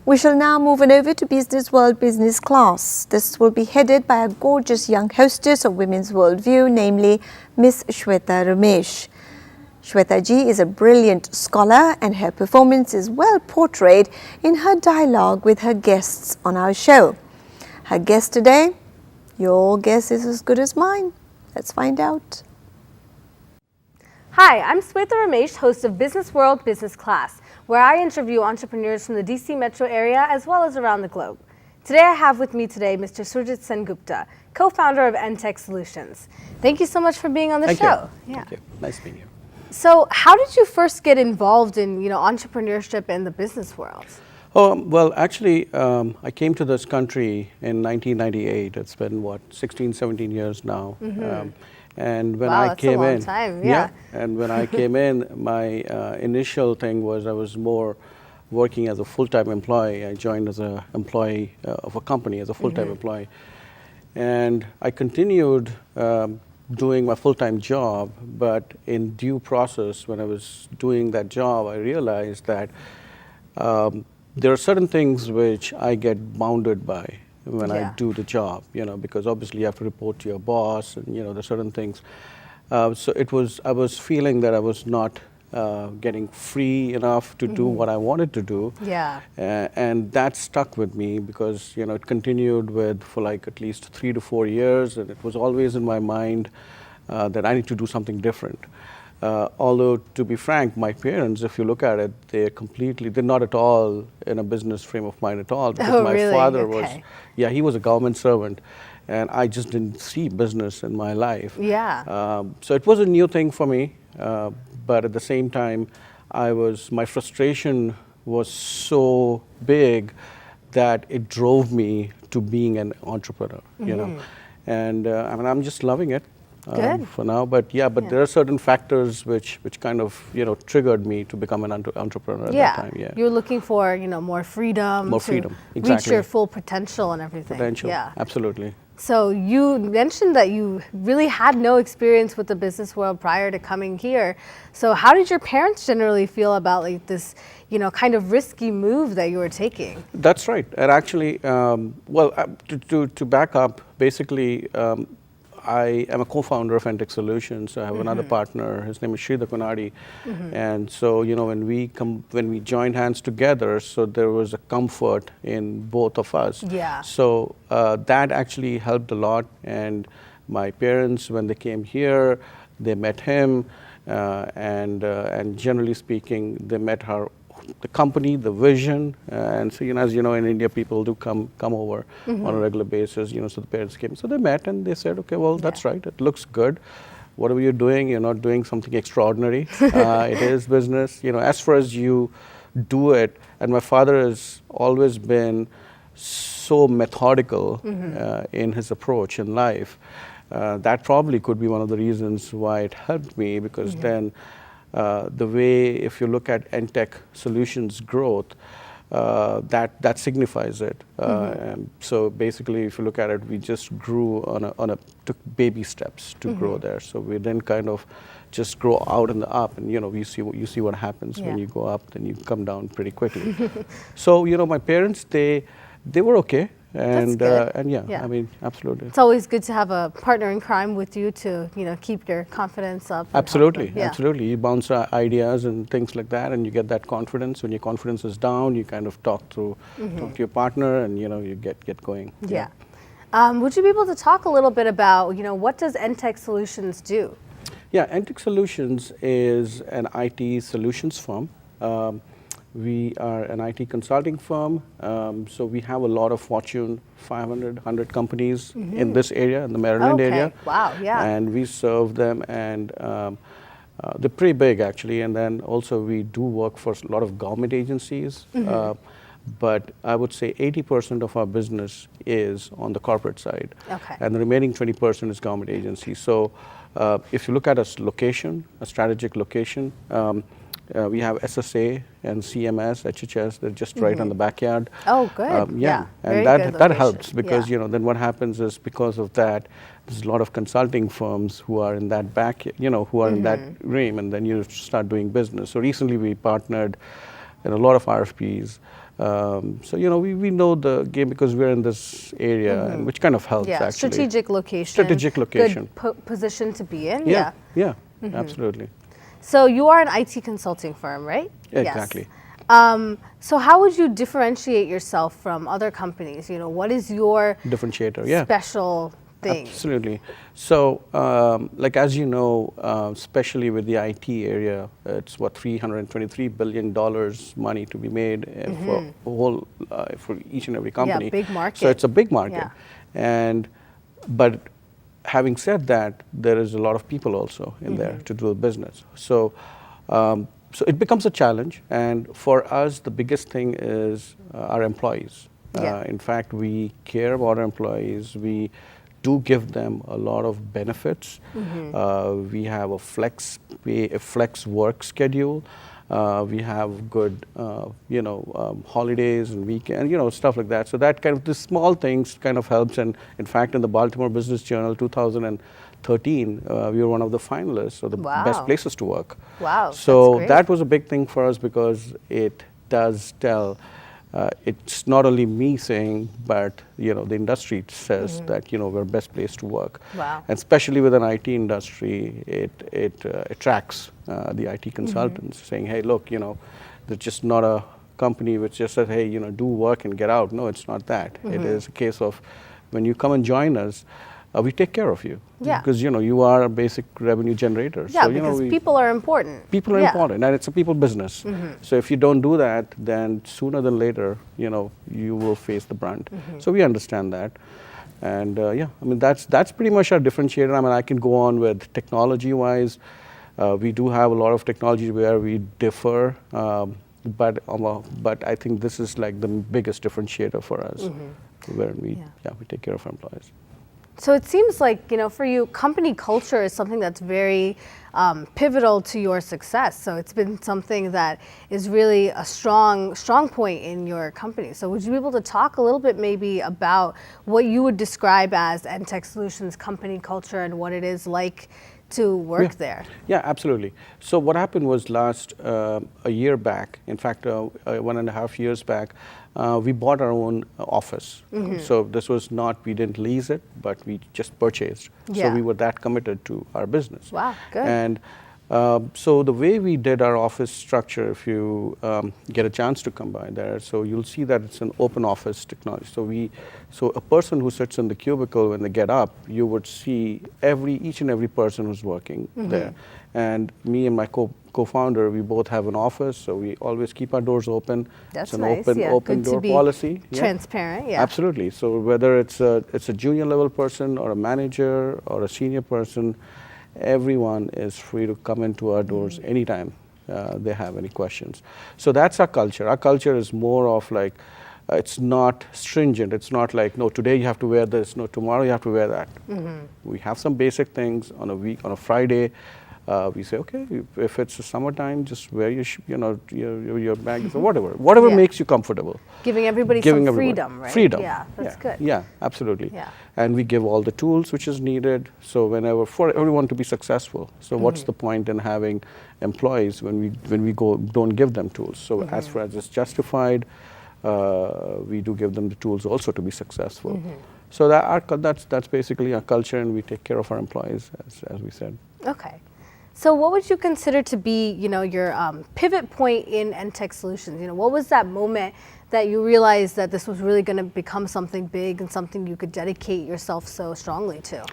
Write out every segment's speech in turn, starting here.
We shall now move on over to Business World Business Class. This will be headed by a gorgeous young hostess of Women's Worldview, namely Miss Swetha Ramesh. Swetha ji is a brilliant scholar and her performance is well portrayed in her dialogue with her guests on our show. Her guest today, your guess is as good as mine. Let's find out. Hi, I'm Swetha Ramesh, host of Business World Business Class, where I interview entrepreneurs from the DC metro area as well as around the globe. Today I have with me Mr. Surajit Sengupta, co-founder of nTech Solutions. Thank you so much for being on the show. Thank you. Nice meeting you. So how did you first get involved in entrepreneurship and the business world? Well, actually, I came to this country in 1998. It's been, 16, 17 years now. And when I came in, that's a long time, and when I came in, my initial thing was I was more working as a full-time employee. I joined as an employee of a company as a full-time employee. And I continued doing my full-time job, but in due process, when I was doing that job, I realized that there are certain things which I get bounded by when I do the job, because obviously you have to report to your boss, and there's certain things. So I was feeling that I was not getting free enough to do what I wanted to do. And that stuck with me because it continued for like at least 3 to 4 years, and it was always in my mind that I need to do something different. Although, to be frank, my parents, if you look at it, they're not at all in a business frame of mind at all. Because my father was, he was a government servant, and I just didn't see business in my life. So it was a new thing for me, but at the same time, my frustration was so big that it drove me to being an entrepreneur, And I'm just loving it. For now, but there are certain factors which kind of triggered me to become an entrepreneur at that time. You're looking for more freedom, exactly. Reach your full potential and everything. Absolutely. So you mentioned that you really had no experience with the business world prior to coming here. So how did your parents generally feel about this kind of risky move that you were taking? That's right. And actually, to back up, basically. I am a co-founder of nTech Solutions. I have another partner. His name is Sridhar. And so, when we joined hands together, so there was a comfort in both of us. So that actually helped a lot. And my parents, when they came here, they met him, and generally speaking, they met the company, the vision, and so as you know, in India, people do come over on a regular basis. So the parents came, so they met and they said, okay, well, that's right, it looks good. Whatever you're doing, you're not doing something extraordinary. It is business, as far as you do it. And my father has always been so methodical in his approach in life. That probably could be one of the reasons why it helped me, because then. The way, if you look at nTech Solutions growth, that signifies it. So basically, if you look at it, we just grew took baby steps to grow there. So we didn't kind of just grow out in the up, and you see what happens when you go up, then you come down pretty quickly. So my parents, they were okay. And I mean, absolutely. It's always good to have a partner in crime with you to keep your confidence up. Absolutely. You bounce ideas and things like that, and you get that confidence. When your confidence is down, you kind of talk to your partner, and you get going. Would you be able to talk a little bit about what does nTech Solutions do? nTech Solutions is an IT solutions firm. We are an IT consulting firm, so we have a lot of Fortune 500, 100 companies in this area, in the Maryland area. Wow, And we serve them, and they're pretty big, actually. And then also we do work for a lot of government agencies, but I would say 80% of our business is on the corporate side, and the remaining 20% is government agencies. So if you look at a location, a strategic location, we have SSA and CMS, HHS, they're just right on the backyard. Oh, good. And that helps because, then what happens is because of that, there's a lot of consulting firms who are in that who are in that realm, and then you start doing business. So recently we partnered and a lot of RFPs. So we know the game because we're in this area, and which kind of helps actually. Strategic location. Strategic location. Good position to be in. Yeah, absolutely. So you are an IT consulting firm, right? Yeah, exactly. So how would you differentiate yourself from other companies? What is your differentiator? Special thing? Absolutely. So, like as you know, especially with the IT area, it's what $323 billion money to be made for each and every company. Yeah, big market. So it's a big market, but having said that, there is a lot of people also in there to do the business. So, so it becomes a challenge, and for us, the biggest thing is our employees. In fact, we care about our employees. We do give them a lot of benefits. We have a flex work schedule. We have good, holidays and weekend, stuff like that. So that kind of the small things kind of helps. And in fact, in the Baltimore Business Journal 2013, we were one of the finalists of the best places to work. Wow. So that was a big thing for us because it does tell. It's not only me saying, but the industry says that we're best place to work. Wow. And especially with an IT industry, it attracts the IT consultants, saying, hey, look, there's just not a company which just says, hey, do work and get out. No, it's not that. It is a case of when you come and join us, we take care of you. Yeah. Because you are a basic revenue generator. Yeah, so, because people are important. People are important, and it's a people business. So if you don't do that, then sooner than later, you will face the brunt. So we understand that, and that's pretty much our differentiator. I can go on with technology-wise. We do have a lot of technology where we differ, but I think this is like the biggest differentiator for us, where we take care of our employees. So it seems like, for you, company culture is something that's very pivotal to your success. So it's been something that is really a strong point in your company. So would you be able to talk a little bit maybe about what you would describe as nTech Solutions company culture and what it is like to work there? Yeah, absolutely. So what happened was last a year back, in fact, 1.5 years back, we bought our own office. So this was not, we didn't lease it, but we just purchased. So we were that committed to our business. Wow, good. And so the way we did our office structure, if you get a chance to come by there, so you'll see that it's an open office technology. So a person who sits in the cubicle, when they get up, you would see each and every person who's working there. And me and my co-founder, we both have an office, so we always keep our doors open. That's it's an nice. open door policy. Transparent, Absolutely. So whether it's a junior level person or a manager or a senior person, everyone is free to come into our doors anytime they have any questions. So that's our culture. Our culture is more of like, it's not stringent. It's not like, no, today you have to wear this, no, tomorrow you have to wear that. We have some basic things on a Friday. We say, okay, if it's the summertime, just wear your bags or whatever makes you comfortable. Giving everybody some freedom, right? Freedom. Yeah, that's good. Yeah, absolutely. Yeah. And we give all the tools which is needed. So for everyone to be successful. So what's the point in having employees when we don't give them tools? So as far as it's justified, we do give them the tools also to be successful. So that's basically our culture, and we take care of our employees, as we said. Okay. So what would you consider to be, your pivot point in nTech Solutions? What was that moment that you realized that this was really going to become something big and something you could dedicate yourself so strongly to?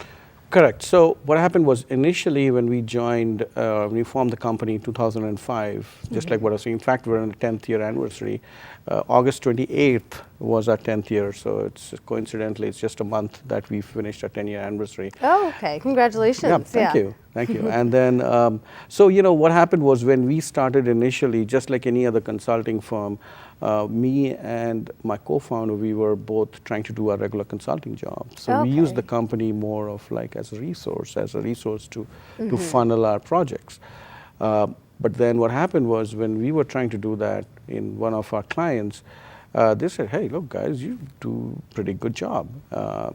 Correct. So what happened was initially when we joined, when we formed the company in 2005, just like what I was saying, in fact, we're on the 10th year anniversary. August 28th was our 10th year, so it's coincidentally, it's just a month that we finished our 10-year anniversary. Oh, okay. Congratulations. Thank you. And then, so, what happened was when we started initially, just like any other consulting firm, me and my co-founder, we were both trying to do our regular consulting job. So we used the company more of like as a resource to funnel our projects. But then what happened was when we were trying to do that in one of our clients, they said, hey, look, guys, you do a pretty good job.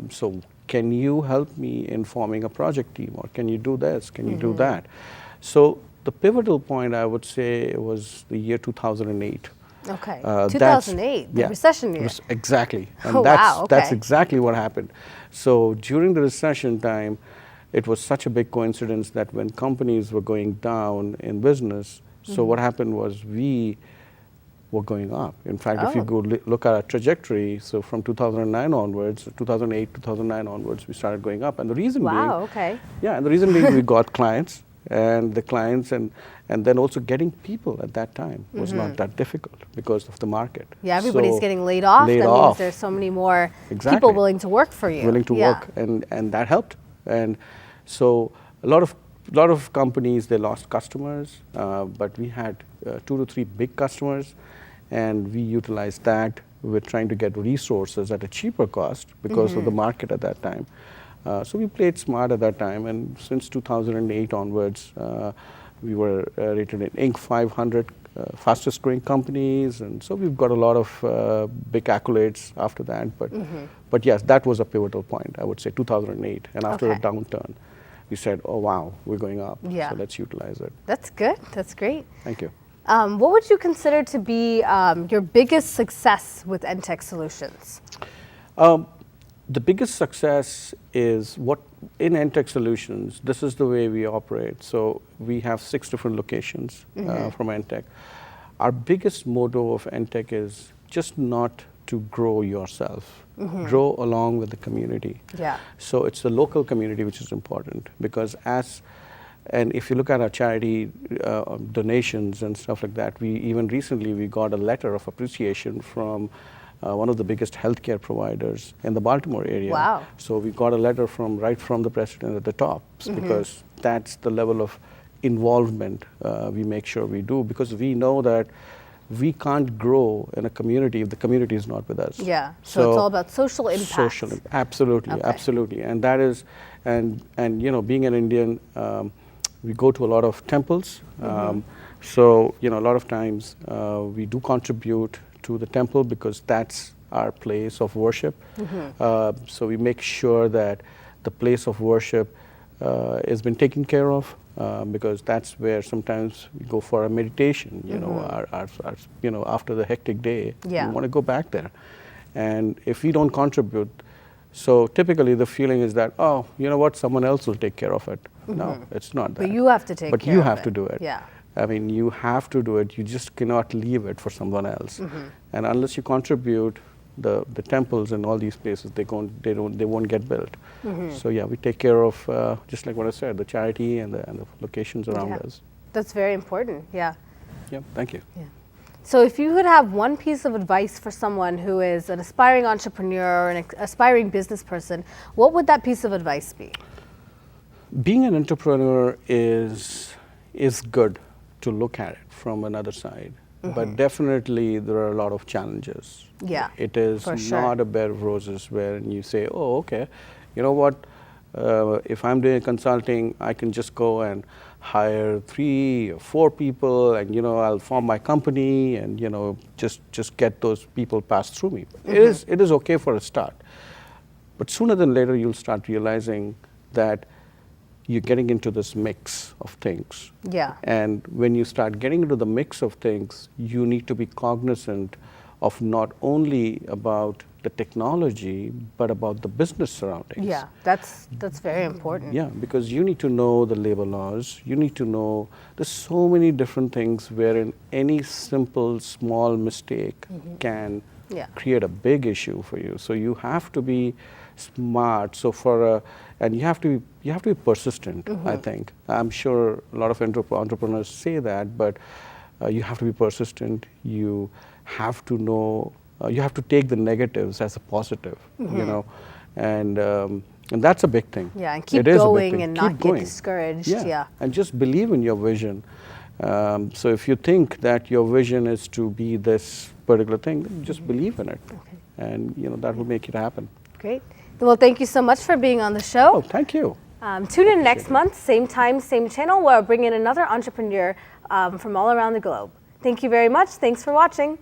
So can you help me in forming a project team? Or can you do this? Can you do that? So the pivotal point, I would say, was the year 2008. Okay. That's- 2008, the recession year. Exactly. And Oh, wow, that's okay. exactly what happened. So during the recession time, it was such a big coincidence that when companies were going down in business, so what happened was we were going up. In fact, if you go look at our trajectory, so from 2009 onwards, 2008, 2009 onwards, we started going up. And the reason being, Wow, okay. yeah, and the reason being we got clients, and the clients, and then also getting people at that time was not that difficult because of the market. Yeah, everybody's So, getting laid off. laid That off. means there's so many more Exactly. people willing to work for you. Willing to Yeah. work, and that helped. And so a lot of companies, they lost customers, but we had 2 to 3 big customers, and we utilized that with trying to get resources at a cheaper cost because of the market at that time. So we played smart at that time, and since 2008 onwards, we were rated in Inc. 500 fastest growing companies, and so we've got a lot of big accolades after that. But yes, that was a pivotal point, I would say, 2008. And after the Okay. downturn, we said, oh wow, we're going up, Yeah. so let's utilize it. That's good. That's great. Thank you. What would you consider to be your biggest success with nTech Solutions? The biggest success is what in nTech Solutions, this is the way we operate. So we have 6 different locations from nTech. Our biggest motto of nTech is just not to grow yourself, grow along with the community. Yeah. So it's the local community which is important, because and if you look at our charity donations and stuff like that, even recently we got a letter of appreciation from one of the biggest healthcare providers in the Baltimore area. Wow. So we got a letter right from the president at the top, because that's the level of involvement we make sure we do, because we know that we can't grow in a community if the community is not with us. Yeah. So it's all about social impact. Absolutely, Okay. absolutely. And that is, and being an Indian, we go to a lot of temples. So a lot of times we do contribute to the temple because that's our place of worship. So we make sure that the place of worship has been taken care of, because that's where sometimes we go for a meditation. After the hectic day, Yeah. we want to go back there. And if we don't contribute, so typically the feeling is that, oh, you know what, someone else will take care of it. No, it's not that. But you have to take care of it. But you have to do it. Yeah. I mean, you have to do it. You just cannot leave it for someone else. And unless you contribute, the temples and all these places, they won't get built. So yeah, we take care of, just like what I said, the charity and the locations around Yeah. us. That's very important. Yeah. Yeah, thank you. Yeah. So if you could have one piece of advice for someone who is an aspiring entrepreneur or an aspiring business person, what would that piece of advice be? Being an entrepreneur is good to look at it from another side, but definitely there are a lot of challenges. Yeah, It is for sure. not a bed of roses where you say, oh, okay, you know what, if I'm doing consulting, I can just go and hire 3 or 4 people, and I'll form my company, and just get those people passed through me. It is okay for a start, but sooner than later you'll start realizing that you're getting into this mix of things. Yeah. And when you start getting into the mix of things, you need to be cognizant of not only about the technology, but about the business surroundings. Yeah, that's very important. Yeah, because you need to know the labor laws. You need to know there's so many different things wherein any simple small mistake can Yeah. create a big issue for you. So you have to be smart. So and you have to be persistent. I think I'm sure a lot of entrepreneurs say that, but you have to be persistent. You have to know. You have to take the negatives as a positive. And that's a big thing. Yeah, and keep It is a big going thing. and Keep not get going. discouraged. Yeah. Yeah. And just believe in your vision. So if you think that your vision is to be this particular thing, then just believe in it. Okay. And that will make it happen. Great. Well, thank you so much for being on the show. Oh, thank you. Tune in next month, same time, same channel, where I'll bring in another entrepreneur from all around the globe. Thank you very much. Thanks for watching.